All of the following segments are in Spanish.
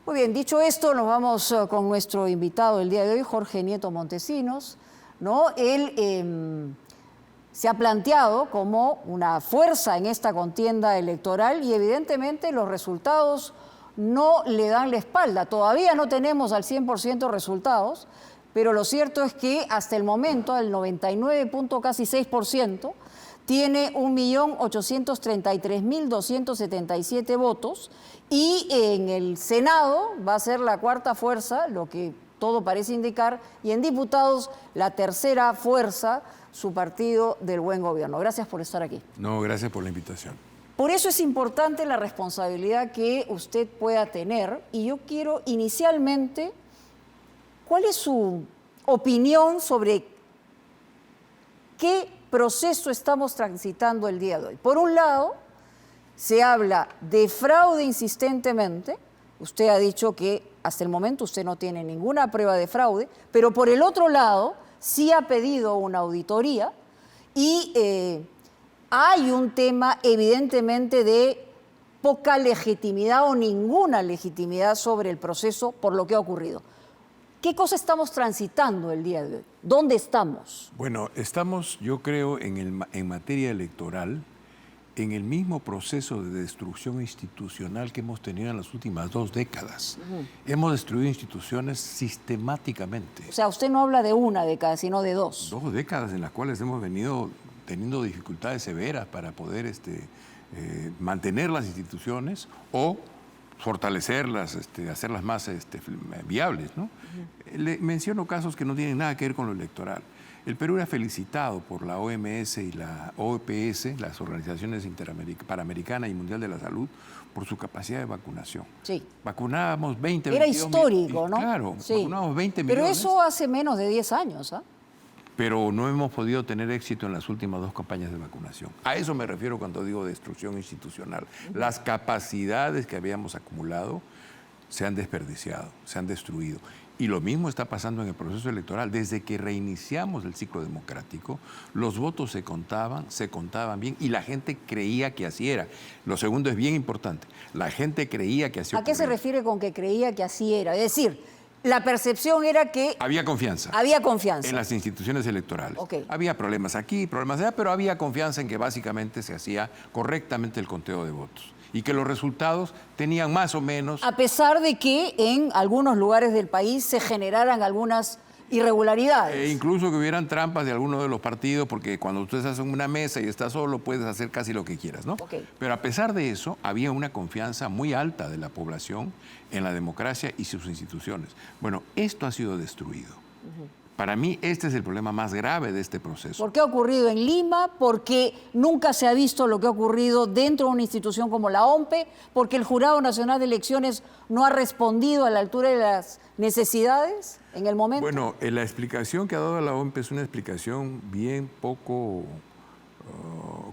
Muy bien, dicho esto, nos vamos con nuestro invitado el día de hoy, Jorge Nieto Montesinos, ¿no? Él se ha planteado como una fuerza en esta contienda electoral y evidentemente los resultados no le dan la espalda. Todavía no tenemos al 100% resultados, pero lo cierto es que hasta el momento, el 99,6%, tiene 1.833.277 votos y en el Senado va a ser la cuarta fuerza, lo que todo parece indicar, y en diputados la tercera fuerza, su partido del buen gobierno. Gracias por estar aquí. No, gracias por la invitación. Por eso es importante la responsabilidad que usted pueda tener y yo quiero inicialmente, ¿cuál es su opinión sobre qué proceso estamos transitando el día de hoy? Por un lado, se habla de fraude insistentemente. Usted ha dicho que hasta el momento usted no tiene ninguna prueba de fraude, pero por el otro lado, sí ha pedido una auditoría y hay un tema evidentemente de poca legitimidad o ninguna legitimidad sobre el proceso por lo que ha ocurrido. ¿Qué cosa estamos transitando el día de hoy? ¿Dónde estamos? Bueno, estamos, yo creo, en materia electoral, en el mismo proceso de destrucción institucional que hemos tenido en las últimas 2 décadas. Hemos destruido instituciones sistemáticamente. O sea, usted no habla de una década, sino de 2. 2 décadas en las cuales hemos venido teniendo dificultades severas para poder mantener las instituciones o fortalecerlas, hacerlas más viables, ¿no? Le menciono casos que no tienen nada que ver con lo electoral. El Perú era felicitado por la OMS y la OPS, las organizaciones Panamericana y Mundial de la Salud, por su capacidad de vacunación. Sí. Vacunábamos 20 Era histórico, ¿no? Claro, sí. vacunábamos 20 millones. Pero eso hace menos de 10 años, ¿ah? Pero no hemos podido tener éxito en las últimas 2 campañas de vacunación. A eso me refiero cuando digo destrucción institucional. Las capacidades que habíamos acumulado se han desperdiciado, se han destruido. Y lo mismo está pasando en el proceso electoral. Desde que reiniciamos el ciclo democrático, los votos se contaban bien y la gente creía que así era. Lo segundo es bien importante. La gente creía que así ocurría. ¿A qué se refiere con que creía que así era? Es decir, la percepción era que... Había confianza. Había confianza. En las instituciones electorales. Okay. Había problemas aquí, problemas allá, pero había confianza en que básicamente se hacía correctamente el conteo de votos y que los resultados tenían más o menos... A pesar de que en algunos lugares del país se generaran algunas irregularidades. Incluso que hubieran trampas de algunos de los partidos, porque cuando ustedes hacen una mesa y estás solo, puedes hacer casi lo que quieras, ¿no? Okay. Pero a pesar de eso, había una confianza muy alta de la población en la democracia y sus instituciones. Bueno, esto ha sido destruido. Para mí, este es el problema más grave de este proceso. ¿Por qué ha ocurrido en Lima? Porque nunca se ha visto lo que ha ocurrido dentro de una institución como la OMPE, porque el Jurado Nacional de Elecciones no ha respondido a la altura de las necesidades en el momento. Bueno, la explicación que ha dado la OMPE es una explicación bien poco,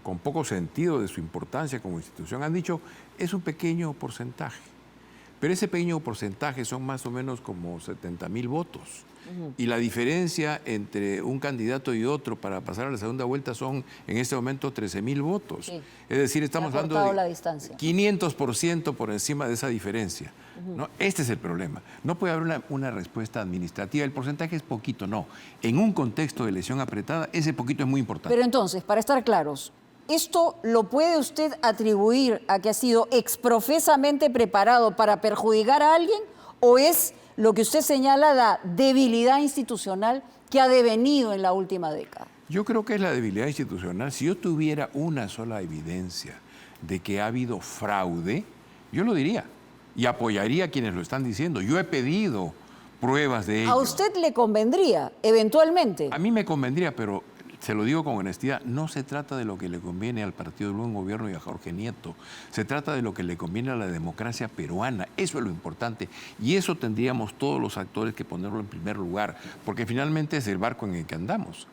con poco sentido de su importancia como institución. Han dicho, es un pequeño porcentaje, pero ese pequeño porcentaje son más o menos como 70.000 votos. Y la diferencia entre un candidato y otro para pasar a la segunda vuelta son en este momento 13.000 votos. Sí. Es decir, estamos hablando de 500% por encima de esa diferencia. ¿No? Este es el problema. No puede haber una respuesta administrativa. El porcentaje es poquito, no. En un contexto de elección apretada, ese poquito es muy importante. Pero entonces, para estar claros, ¿esto lo puede usted atribuir a que ha sido exprofesamente preparado para perjudicar a alguien o es lo que usted señala, la debilidad institucional que ha devenido en la última década? Yo creo que es la debilidad institucional. Si yo tuviera una sola evidencia de que ha habido fraude, yo lo diría y apoyaría a quienes lo están diciendo. Yo he pedido pruebas de ello. ¿A usted le convendría, eventualmente? A mí me convendría, pero se lo digo con honestidad, no se trata de lo que le conviene al Partido del Buen Gobierno y a Jorge Nieto. Se trata de lo que le conviene a la democracia peruana. Eso es lo importante. Y eso tendríamos todos los actores que ponerlo en primer lugar, porque finalmente es el barco en el que andamos.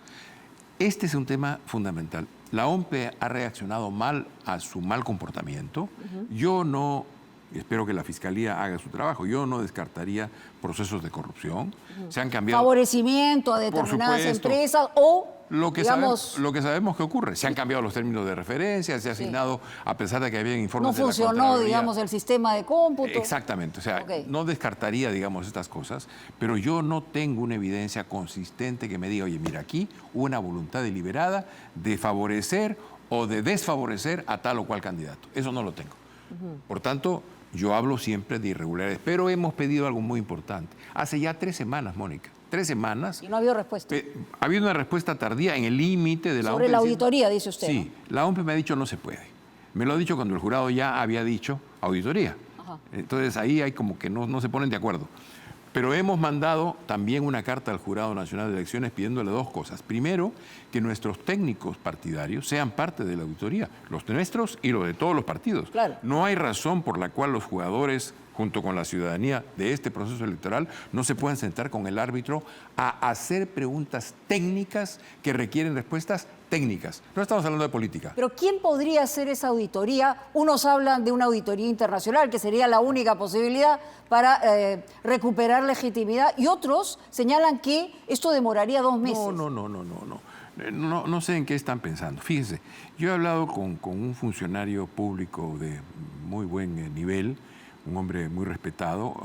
Este es un tema fundamental. La OMPE ha reaccionado mal a su mal comportamiento. Yo no... Espero que la Fiscalía haga su trabajo. Yo no descartaría procesos de corrupción. Se han cambiado... Favorecimiento a determinadas empresas o Lo que, digamos, lo que sabemos que ocurre, se han cambiado los términos de referencia, se ha asignado, a pesar de que había informes no de la funcionó, Contraloría. digamos, el sistema de cómputo. Exactamente, o sea, no descartaría, digamos, estas cosas, pero yo no tengo una evidencia consistente que me diga, oye, mira, aquí hubo una voluntad deliberada de favorecer o de desfavorecer a tal o cual candidato. Eso no lo tengo. Por tanto, yo hablo siempre de irregularidades, pero hemos pedido algo muy importante. Hace ya 3 semanas, Mónica. 3 semanas. Y no ha habido respuesta. Ha habido una respuesta tardía en el límite de la OMP. Sobre la auditoría, dice usted. Sí, ¿no? la OMP me ha dicho no se puede. Me lo ha dicho cuando el jurado ya había dicho auditoría. Ajá. Entonces ahí hay como que no se ponen de acuerdo. Pero hemos mandado también una carta al Jurado Nacional de Elecciones pidiéndole 2 cosas. Primero, que nuestros técnicos partidarios sean parte de la auditoría, los nuestros y los de todos los partidos. Claro. No hay razón por la cual los jugadores, junto con la ciudadanía de este proceso electoral, no se puedan sentar con el árbitro a hacer preguntas técnicas que requieren respuestas técnicas. No estamos hablando de política. Pero ¿quién podría hacer esa auditoría? Unos hablan de una auditoría internacional, que sería la única posibilidad para recuperar legitimidad, y otros señalan que esto demoraría 2 meses. No sé en qué están pensando. Fíjense, yo he hablado con un funcionario público de muy buen nivel, un hombre muy respetado,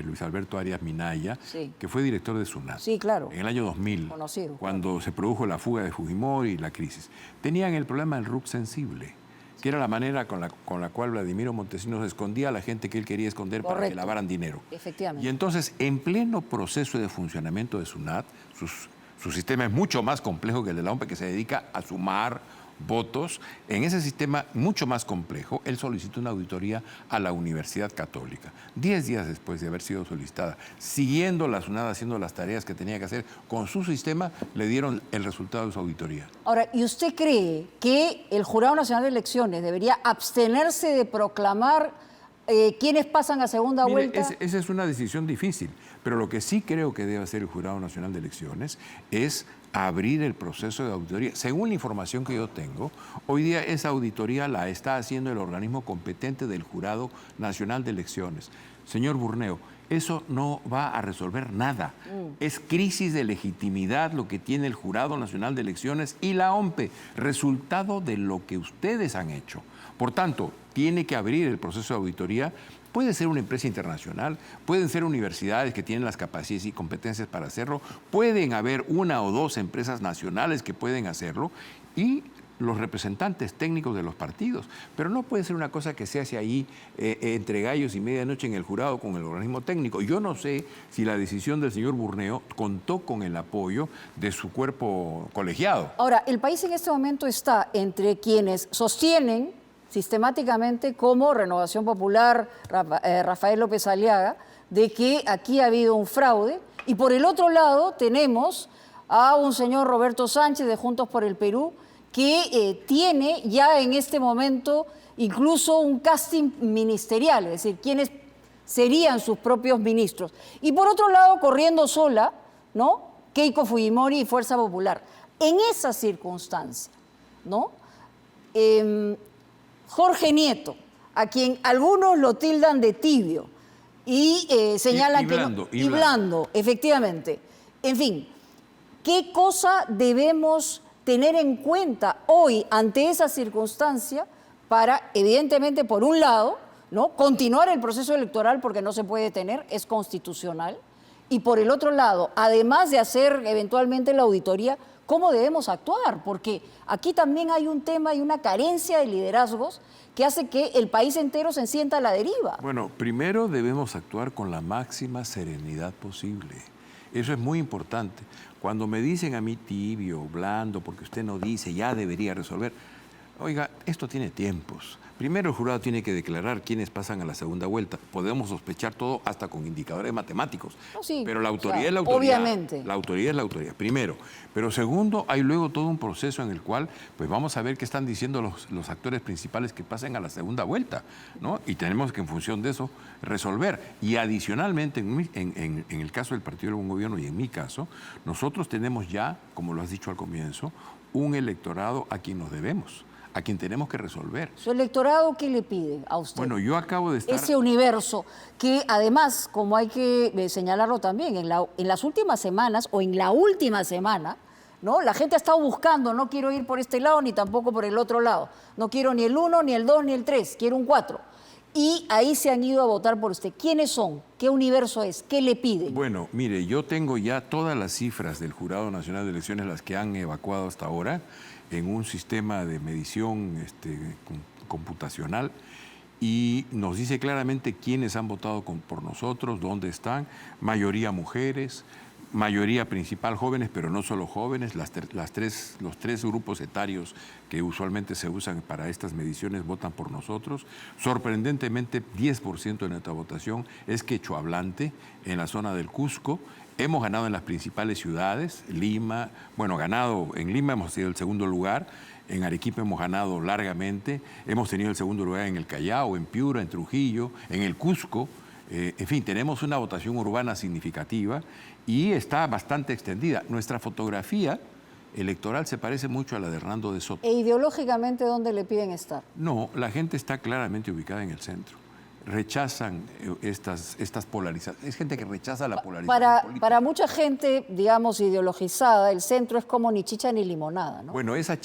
Luis Alberto Arias Minaya, sí, que fue director de SUNAT. Sí, claro. En el año 2000, conocido, cuando claro, se produjo la fuga de Fujimori y la crisis. Tenían el problema del RUC sensible, que era la manera con la cual Vladimiro Montesinos escondía a la gente que él quería esconder. Correcto. Para que lavaran dinero. Efectivamente. Y entonces, en pleno proceso de funcionamiento de SUNAT, su sistema es mucho más complejo que el de la OMP, que se dedica a sumar votos. En ese sistema mucho más complejo, él solicitó una auditoría a la Universidad Católica. 10 días después de haber sido solicitada, siguiendo la SUNAT, haciendo las tareas que tenía que hacer con su sistema, le dieron el resultado de su auditoría. Ahora, ¿y usted cree que el Jurado Nacional de Elecciones debería abstenerse de proclamar quiénes pasan a segunda vuelta? Esa es una decisión difícil, pero lo que sí creo que debe hacer el Jurado Nacional de Elecciones es abrir el proceso de auditoría. Según la información que yo tengo, hoy día esa auditoría la está haciendo el organismo competente del Jurado Nacional de Elecciones. Señor Burneo, eso no va a resolver nada. Es crisis de legitimidad lo que tiene el Jurado Nacional de Elecciones y la OMP, resultado de lo que ustedes han hecho. Por tanto, tiene que abrir el proceso de auditoría. Puede ser una empresa internacional, pueden ser universidades que tienen las capacidades y competencias para hacerlo, pueden haber 1 o 2 empresas nacionales que pueden hacerlo y los representantes técnicos de los partidos. Pero no puede ser una cosa que se hace ahí entre gallos y medianoche en el jurado con el organismo técnico. Yo no sé si la decisión del señor Burneo contó con el apoyo de su cuerpo colegiado. Ahora, el país en este momento está entre quienes sostienen sistemáticamente, como Renovación Popular, Rafael López Aliaga, de que aquí ha habido un fraude, y por el otro lado tenemos a un señor Roberto Sánchez de Juntos por el Perú, que tiene ya en este momento incluso un casting ministerial, es decir, quiénes serían sus propios ministros. Y por otro lado, corriendo sola, ¿no?, Keiko Fujimori y Fuerza Popular. En esa circunstancia, ¿no?, Jorge Nieto, a quien algunos lo tildan de tibio y señalan y blando, efectivamente. En fin, ¿qué cosa debemos tener en cuenta hoy ante esa circunstancia para, evidentemente, por un lado, ¿no?, continuar el proceso electoral porque no se puede detener, es constitucional, y por el otro lado, además de hacer eventualmente la auditoría, ¿cómo debemos actuar? Porque aquí también hay un tema y una carencia de liderazgos que hace que el país entero se sienta a la deriva. Bueno, primero debemos actuar con la máxima serenidad posible. Eso es muy importante. Cuando me dicen a mí tibio, blando, porque usted no dice, ya debería resolver. Oiga, esto tiene tiempos. Primero el jurado tiene que declarar quiénes pasan a la segunda vuelta. Podemos sospechar todo hasta con indicadores matemáticos. Oh, sí, pero la autoridad es la autoridad. Obviamente. La autoridad es la autoridad, primero. Pero segundo, hay luego todo un proceso en el cual pues vamos a ver qué están diciendo los actores principales que pasen a la segunda vuelta, ¿no? Y tenemos que en función de eso resolver. Y adicionalmente, en el caso del Partido del Buen Gobierno y en mi caso, nosotros tenemos ya, como lo has dicho al comienzo, un electorado a quien nos debemos, a quien tenemos que resolver. ¿Su electorado qué le pide a usted? Bueno, yo acabo de estar... Ese universo que además, como hay que señalarlo también, en las últimas semanas o en la última semana, ¿no? La gente ha estado buscando, no quiero ir por este lado ni tampoco por el otro lado. No quiero ni el 1, ni el 2, ni el 3, quiero un 4. Y ahí se han ido a votar por usted. ¿Quiénes son? ¿Qué universo es? ¿Qué le piden? Bueno, mire, yo tengo ya todas las cifras del Jurado Nacional de Elecciones, las que han evacuado hasta ahora, en un sistema de medición computacional, y nos dice claramente quiénes han votado por nosotros, dónde están, mayoría mujeres, mayoría principal jóvenes, pero no solo jóvenes, los tres grupos etarios que usualmente se usan para estas mediciones votan por nosotros. Sorprendentemente, 10% de nuestra votación es quechohablante en la zona del Cusco. Hemos ganado en las principales ciudades, Lima, bueno, ganado en Lima, hemos sido el segundo lugar, en Arequipa hemos ganado largamente, hemos tenido el segundo lugar en el Callao, en Piura, en Trujillo, en el Cusco. En fin, tenemos una votación urbana significativa y está bastante extendida. Nuestra fotografía electoral se parece mucho a la de Hernando de Soto. ¿E ideológicamente dónde le piden estar? No, la gente está claramente ubicada en el centro. Rechazan estas polarizaciones. Es gente que rechaza la polarización política. Para mucha gente, digamos, ideologizada, el centro es como ni chicha ni limonada, ¿no? Bueno, esa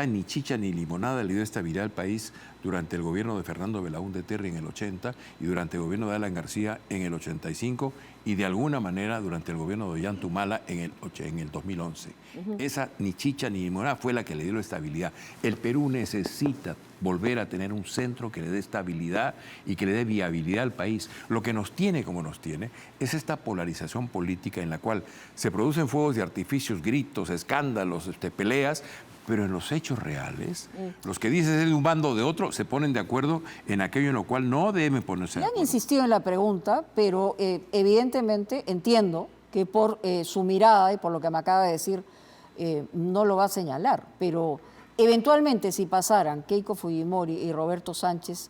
ni chicha ni limonada le dio estabilidad al país durante el gobierno de Fernando Belaúnde Terry en el 80 y durante el gobierno de Alan García en el 85 y de alguna manera durante el gobierno de Ollanta Humala en el 2011. Esa ni chicha ni limonada fue la que le dio la estabilidad. El Perú necesita volver a tener un centro que le dé estabilidad y que le dé viabilidad al país. Lo que nos tiene como nos tiene es esta polarización política en la cual se producen fuegos de artificios, gritos, escándalos, peleas, pero en los hechos reales, los que dicen ser de un bando o de otro se ponen de acuerdo en aquello en lo cual no deben ponerse de acuerdo. Han insistido en la pregunta, pero evidentemente entiendo que por su mirada y por lo que me acaba de decir, no lo va a señalar, pero eventualmente si pasaran Keiko Fujimori y Roberto Sánchez,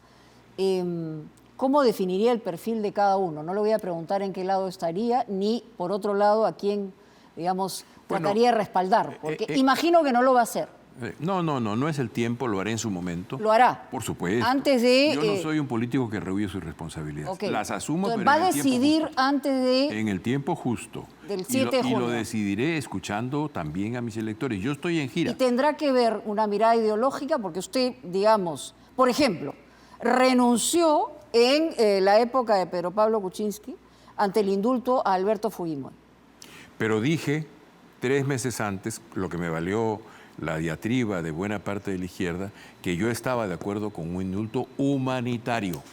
¿cómo definiría el perfil de cada uno? No le voy a preguntar en qué lado estaría, ni por otro lado a quién, digamos, trataría de respaldar, porque imagino que no lo va a hacer. No es el tiempo, lo haré en su momento. ¿Lo hará? Por supuesto. Antes de... Yo no soy un político que rehuye sus responsabilidades. Okay. Las asumo, entonces, pero va a decidir antes de... En el tiempo justo. Del 7 de junio. Y lo decidiré escuchando también a mis electores. Yo estoy en gira. Y tendrá que ver una mirada ideológica, porque usted, digamos, por ejemplo, renunció en la época de Pedro Pablo Kuczynski ante el indulto a Alberto Fujimori. Pero dije 3 meses antes, lo que me valió la diatriba de buena parte de la izquierda, que yo estaba de acuerdo con un indulto humanitario.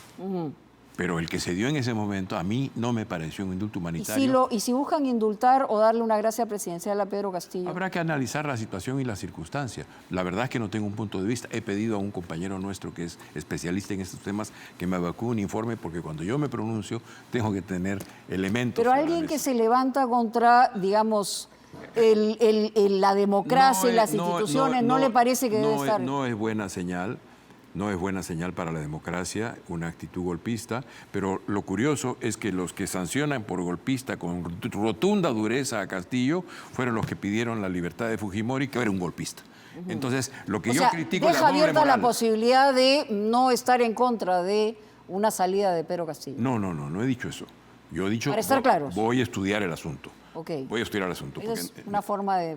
Pero el que se dio en ese momento a mí no me pareció un indulto humanitario. ¿Y si buscan indultar o darle una gracia presidencial a Pedro Castillo? Habrá que analizar la situación y las circunstancias. La verdad es que no tengo un punto de vista. He pedido a un compañero nuestro que es especialista en estos temas que me evacúe un informe porque cuando yo me pronuncio tengo que tener elementos. Pero alguien que se levanta contra, digamos, la democracia y las instituciones, ¿no le parece que debe estar? No es buena señal. No es buena señal para la democracia, una actitud golpista, pero lo curioso es que los que sancionan por golpista con rotunda dureza a Castillo fueron los que pidieron la libertad de Fujimori, que era un golpista. Entonces, lo que yo critico es la doble moral. Deja abierta la posibilidad de no estar en contra de una salida de Pedro Castillo. No he dicho eso. Yo he dicho, para estar claros, voy a estudiar el asunto. Okay. Voy a estudiar el asunto. Es una forma de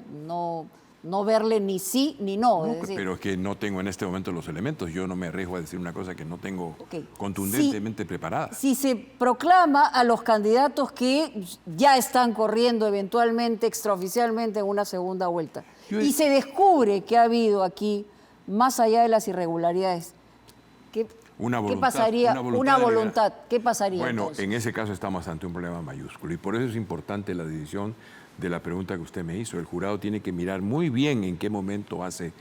no verle ni sí ni no. Es decir, pero es que no tengo en este momento los elementos. Yo no me arriesgo a decir una cosa que no tengo contundentemente preparada. Si se proclama a los candidatos que ya están corriendo eventualmente, extraoficialmente, en una segunda vuelta, y se descubre que ha habido aquí, más allá de las irregularidades, ¿qué pasaría? Una voluntad. ¿Qué pasaría? Bueno, entonces? En ese caso estamos ante un problema mayúsculo y por eso es importante la decisión de la pregunta que usted me hizo. El jurado tiene que mirar muy bien en qué momento hace.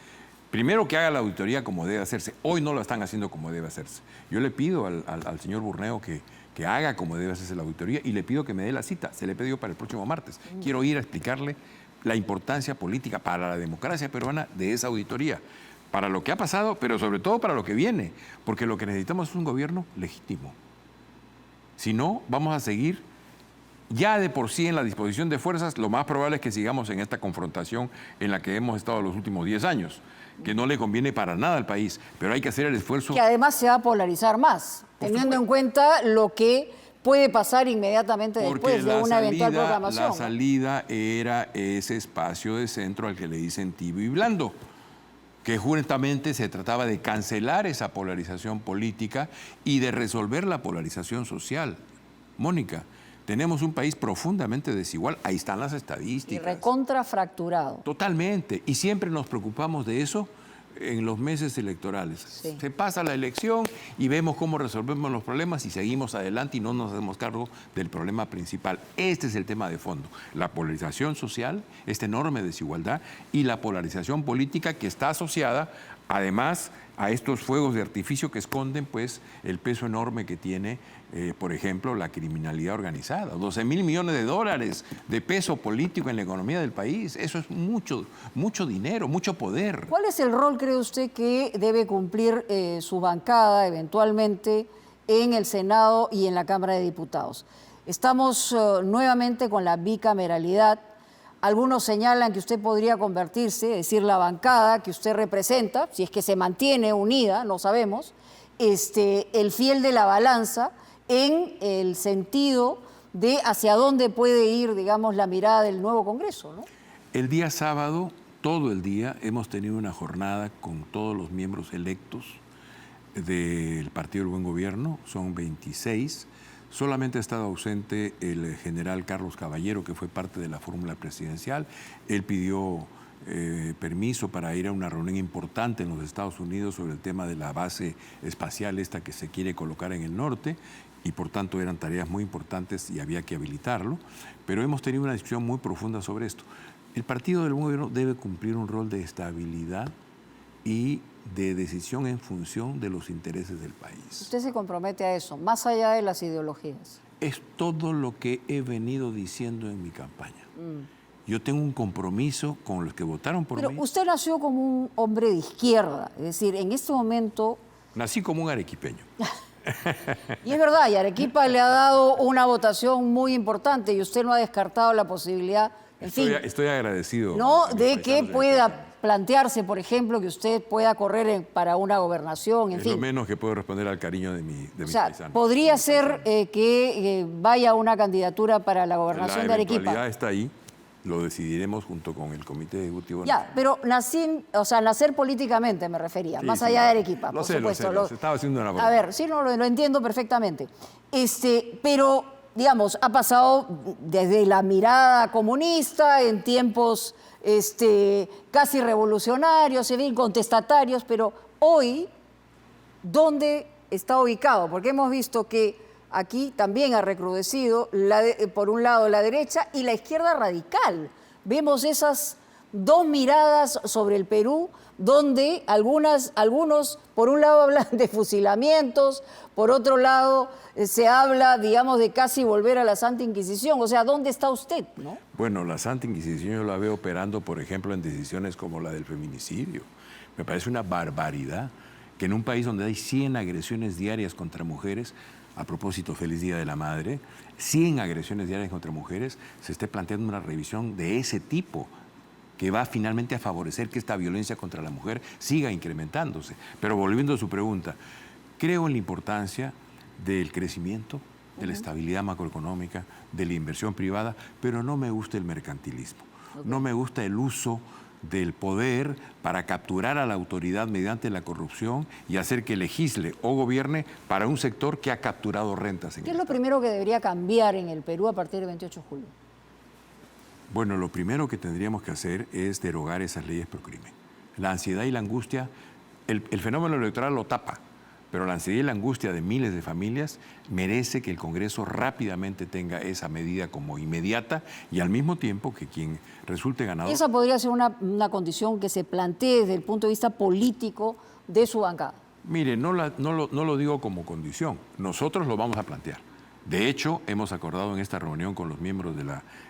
Primero que haga la auditoría como debe hacerse. Hoy no lo están haciendo como debe hacerse. Yo le pido al señor Burneo que haga como debe hacerse la auditoría y le pido que me dé la cita. Se le pidió para el próximo martes. Quiero ir a explicarle la importancia política para la democracia peruana de esa auditoría. Para lo que ha pasado, pero sobre todo para lo que viene. Porque lo que necesitamos es un gobierno legítimo. Si no, vamos a seguir ya de por sí en la disposición de fuerzas. Lo más probable es que sigamos en esta confrontación en la que hemos estado los últimos 10 años, que no le conviene para nada al país, pero hay que hacer el esfuerzo. Que además se va a polarizar más, teniendo en cuenta lo que puede pasar inmediatamente después de una eventual proclamación. La salida era ese espacio de centro al que le dicen tibio y blando, que justamente se trataba de cancelar esa polarización política y de resolver la polarización social. Mónica, tenemos un país profundamente desigual, ahí están las estadísticas. Y recontrafracturado. Totalmente, y siempre nos preocupamos de eso en los meses electorales. Sí. Se pasa la elección y vemos cómo resolvemos los problemas y seguimos adelante y no nos hacemos cargo del problema principal. Este es el tema de fondo, la polarización social, esta enorme desigualdad y la polarización política que está asociada además a estos fuegos de artificio que esconden pues el peso enorme que tiene, por ejemplo, la criminalidad organizada. 12.000 millones de dólares de peso político en la economía del país. Eso es mucho, mucho dinero, mucho poder. ¿Cuál es el rol, cree usted, que debe cumplir su bancada eventualmente en el Senado y en la Cámara de Diputados? Estamos nuevamente con la bicameralidad. Algunos señalan que usted podría convertirse, es decir, la bancada que usted representa, si es que se mantiene unida, no sabemos, el fiel de la balanza en el sentido de hacia dónde puede ir, digamos, la mirada del nuevo Congreso, ¿no? El día sábado, todo el día, hemos tenido una jornada con todos los miembros electos del Partido del Buen Gobierno, son 26. Solamente ha estado ausente el general Carlos Caballero, que fue parte de la fórmula presidencial. Él pidió permiso para ir a una reunión importante en los Estados Unidos sobre el tema de la base espacial esta que se quiere colocar en el norte, y por tanto eran tareas muy importantes y había que habilitarlo. Pero hemos tenido una discusión muy profunda sobre esto. El Partido del Buen Gobierno debe cumplir un rol de estabilidad y de decisión en función de los intereses del país. Usted se compromete a eso, más allá de las ideologías. Es todo lo que he venido diciendo en mi campaña. Yo tengo un compromiso con los que votaron por mí. Pero usted nació como un hombre de izquierda, es decir, en este momento... Nací como un arequipeño. Y es verdad, y Arequipa le ha dado una votación muy importante y usted no ha descartado la posibilidad, Estoy agradecido. ¿no?, de que pueda plantearse, por ejemplo, que usted pueda correr para una gobernación, en fin. Es lo menos que puedo responder al cariño de mis paisanos. Podría ser que vaya una candidatura para la gobernación de Arequipa. La eventualidad está ahí, lo decidiremos junto con el Comité Ejecutivo. Ya, pero nacer políticamente me refería, más allá de Arequipa, por supuesto. Lo sé, estaba haciendo una broma. A ver, sí, lo entiendo perfectamente. Pero, digamos, ha pasado desde la mirada comunista en tiempos casi revolucionarios, en fin, contestatarios, pero hoy, ¿dónde está ubicado? Porque hemos visto que aquí también ha recrudecido, por un lado, la derecha y la izquierda radical. Vemos esas dos miradas sobre el Perú, donde algunos, por un lado, hablan de fusilamientos, por otro lado, se habla, digamos, de casi volver a la Santa Inquisición. O sea, ¿dónde está usted, no? Bueno, la Santa Inquisición yo la veo operando, por ejemplo, en decisiones como la del feminicidio. Me parece una barbaridad que en un país donde hay 100 agresiones diarias contra mujeres, a propósito, feliz Día de la Madre, 100 agresiones diarias contra mujeres, se esté planteando una revisión de ese tipo, que va finalmente a favorecer que esta violencia contra la mujer siga incrementándose. Pero volviendo a su pregunta, creo en la importancia del crecimiento, de la estabilidad macroeconómica, de la inversión privada, pero no me gusta el mercantilismo. No me gusta el uso del poder para capturar a la autoridad mediante la corrupción y hacer que legisle o gobierne para un sector que ha capturado rentas. ¿Qué es lo primero que debería cambiar en el Perú a partir del 28 de julio? Bueno, lo primero que tendríamos que hacer es derogar esas leyes pro crimen. La ansiedad y la angustia, el fenómeno electoral lo tapa, pero la ansiedad y la angustia de miles de familias merece que el Congreso rápidamente tenga esa medida como inmediata y al mismo tiempo que quien resulte ganador... Esa podría ser una condición que se plantee desde el punto de vista político de su bancada. Mire, no lo digo como condición, nosotros lo vamos a plantear. De hecho, hemos acordado en esta reunión con los miembros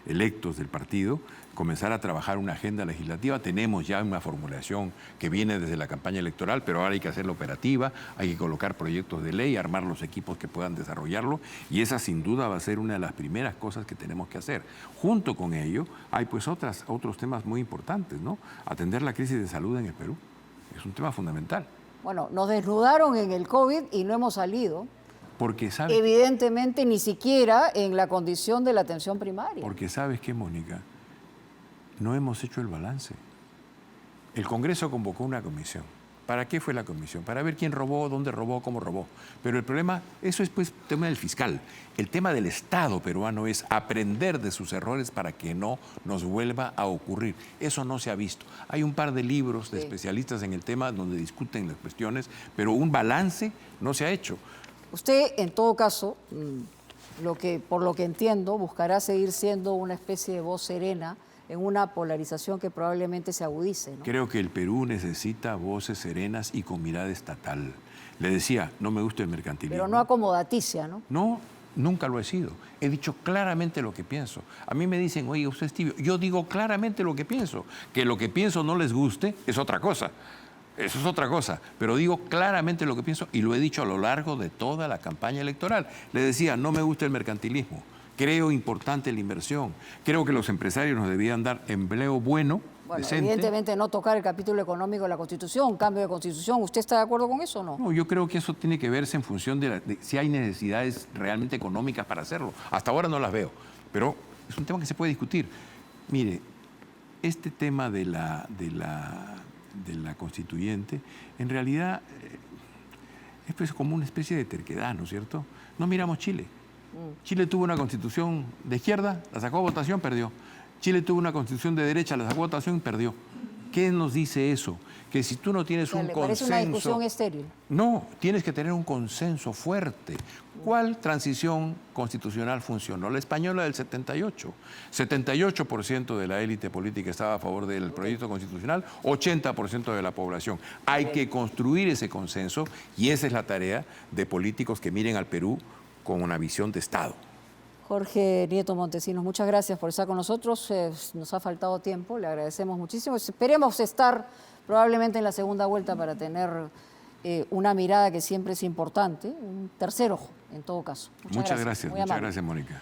electos del partido comenzar a trabajar una agenda legislativa. Tenemos ya una formulación que viene desde la campaña electoral, pero ahora hay que hacerla operativa, hay que colocar proyectos de ley, armar los equipos que puedan desarrollarlo, y esa sin duda va a ser una de las primeras cosas que tenemos que hacer. Junto con ello, hay pues otros temas muy importantes, ¿no? Atender la crisis de salud en el Perú es un tema fundamental. Bueno, nos desnudaron en el COVID y no hemos salido. Porque sabes, Evidentemente ni siquiera en la condición de la atención primaria. porque sabes que, Mónica, no hemos hecho el balance. El Congreso convocó una comisión. ¿Para qué fue la comisión? Para ver quién robó, dónde robó, cómo robó. Pero el problema, eso es pues tema del fiscal. El tema del Estado peruano es aprender de sus errores para que no nos vuelva a ocurrir. Eso no se ha visto. Hay un par de libros de especialistas en el tema donde discuten las cuestiones, pero un balance no se ha hecho. Usted, en todo caso, por lo que entiendo, buscará seguir siendo una especie de voz serena en una polarización que probablemente se agudice, ¿no? Creo que el Perú necesita voces serenas y con mirada estatal. Le decía, no me gusta el mercantilismo. Pero no acomodaticia, ¿no? No, nunca lo he sido. He dicho claramente lo que pienso. A mí me dicen, oye, usted es tibio. Yo digo claramente lo que pienso. Que lo que pienso no les guste es otra cosa. Eso es otra cosa. Pero digo claramente lo que pienso y lo he dicho a lo largo de toda la campaña electoral. Le decía, no me gusta el mercantilismo. Creo importante la inversión. Creo que los empresarios nos debían dar empleo bueno, decente. Evidentemente no tocar el capítulo económico de la Constitución, cambio de Constitución. ¿Usted está de acuerdo con eso o no? No, yo creo que eso tiene que verse en función de si hay necesidades realmente económicas para hacerlo. Hasta ahora no las veo, pero es un tema que se puede discutir. Mire, este tema de la constituyente, en realidad es pues como una especie de terquedad, ¿no es cierto? No miramos Chile. Chile tuvo una constitución de izquierda, la sacó a votación, perdió. Chile tuvo una constitución de derecha, la sacó a votación, perdió. ¿Qué nos dice eso? Que si tú no tienes un ¿Le consenso... parece una discusión estéril? No, tienes que tener un consenso fuerte. ¿Cuál transición constitucional funcionó? La española del 78. 78% de la élite política estaba a favor del proyecto constitucional, 80% de la población. Hay que construir ese consenso y esa es la tarea de políticos que miren al Perú con una visión de Estado. Jorge Nieto Montesinos, muchas gracias por estar con nosotros. Nos ha faltado tiempo, le agradecemos muchísimo. Esperemos estar probablemente en la segunda vuelta para tener una mirada que siempre es importante, un tercer ojo en todo caso. Muchas gracias, Mónica.